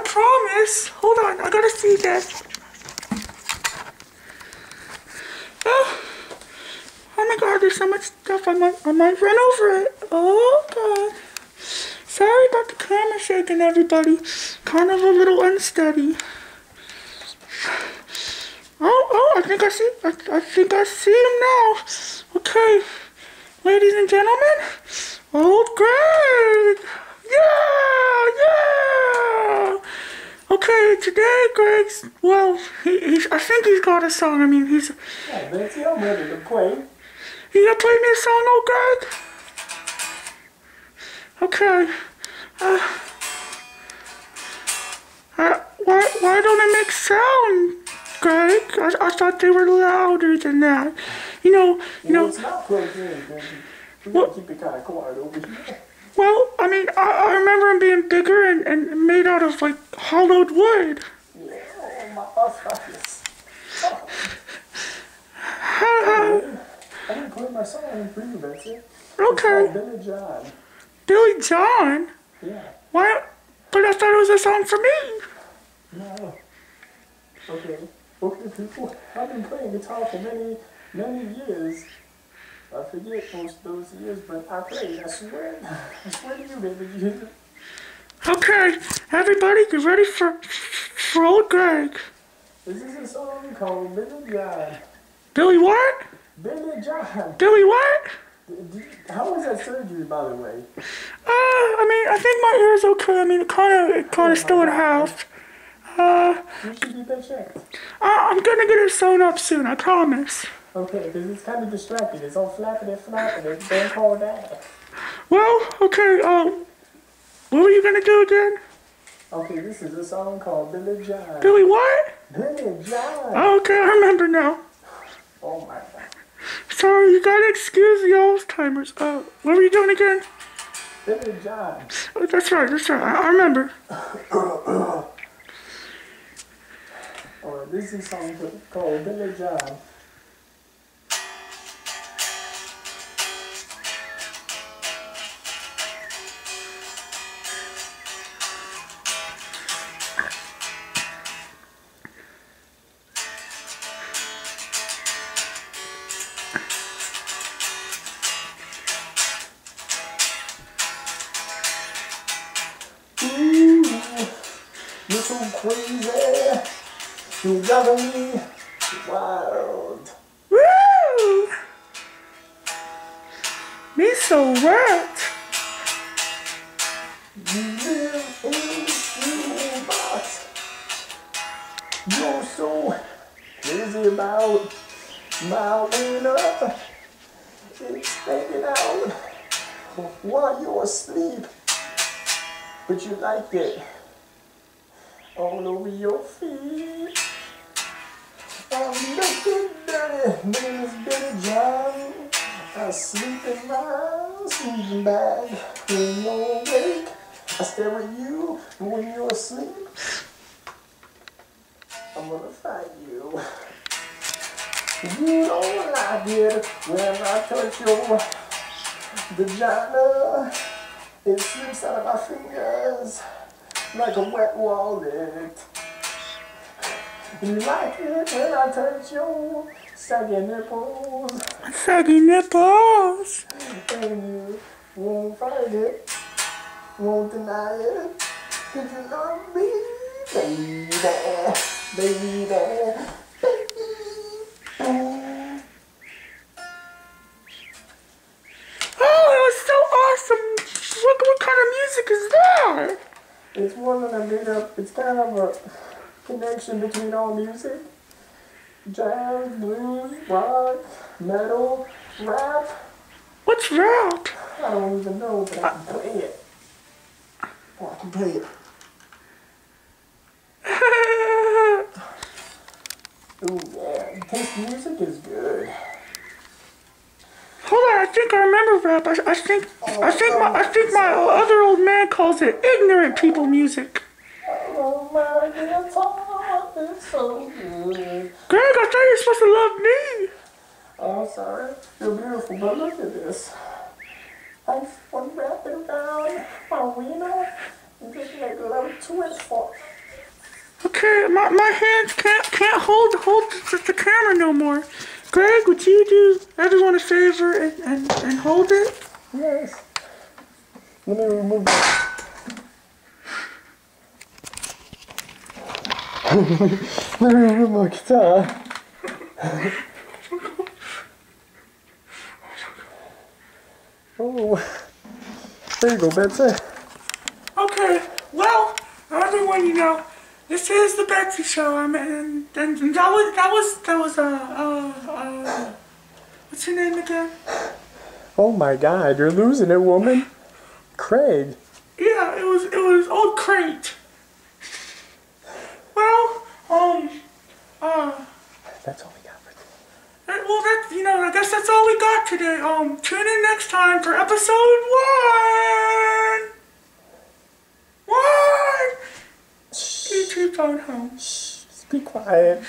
promise. Hold on, I gotta see this. Oh, oh my God, there's so much stuff. I might run over it. Oh God. Sorry about the camera shaking, everybody. Kind of a little unsteady. Oh, I think I see him now. Okay, ladies and gentlemen, old Greg. Yeah. Okay, today Greg's, well, I think he's got a song. I mean, he's... Yeah, Betsy, I'm ready to play. You gonna play me a song, old Greg? Okay. Why don't it make sound, Greg? I thought they were louder than that. You know. It's not plugged in, Benji. We gotta keep it kind of quiet over here. Well, I mean, I remember them being bigger and made out of, like, hollowed wood. Yeah, oh, my arthritis. I'm gonna play my song for you, Betsy. Okay. It's called Billy John. Billy John? Yeah. Why? But I thought it was a song for me. No. Okay, people. I've been playing guitar for many, many years. I forget most of those years, but I played. I swear to you, baby. Okay, everybody, get ready for old Greg. This is a song called Billy John. Billy what? Billy John. Billy what? How was that surgery, by the way? I mean, I think my ear's okay. I mean, it kind of still in half. You should get that checked. I'm gonna get it sewn up soon, I promise. Okay, because it's kind of distracting. It's all flapping. Don't call that. Well, okay, what were you gonna do again? Okay, this is a song called Billy John. Billy what? Billy John. Oh, okay, I remember now. Oh my God. Sorry, you gotta excuse the old timers. What were you doing again? Billy John. Oh, that's right, I remember. This is a song called Billy John. Ooh, you're so crazy. You got me wild. Woo! Me so wet. You live in your box. You're so crazy about my winner. It's hanging out while you're asleep. But you like it all over your feet. I'm looking dirty, my name is Billy John. I sleep in my sleeping bag when you're awake. I stare at you when you're asleep. I'm gonna fight you. You don't like it when I touch your vagina. It slips out of my fingers like a wet wallet. You like it when I touch your saggy nipples. Saggy nipples. And you won't fight it, won't deny it. 'Cause you love me, baby, baby. Oh, it was so awesome. What kind of music is that? It's one that I made up. It's kind of a connection between all music. Jazz, blues, rock, metal, rap. What's rap? I don't even know, but I can play it. Oh, I can play it. Ooh, yeah. This music is good. Hold on, I think I remember rap. I think my other old man calls it ignorant people music. Oh my guitar is so good. Greg, I thought you were supposed to love me. Oh, sorry. You're beautiful, but look at this. I just want to wrap it around my wiener and just make a little twist for it. Okay, my hands can't hold the camera no more. Greg, would you do everyone a favor and hold it? Yes. Let me remove that. Let me remove my guitar. Oh, there you go, Betsy. Okay, well, everyone, you know, this is the Betsy Show. And that was what's your name again? Oh my God, you're losing it, woman. Craig. Yeah, it was Old Crate. Well, That's all we got for today. well, that, you know, I guess that's all we got today. Tune in next time for episode 1. 1. YouTube phone home. Shh, be quiet.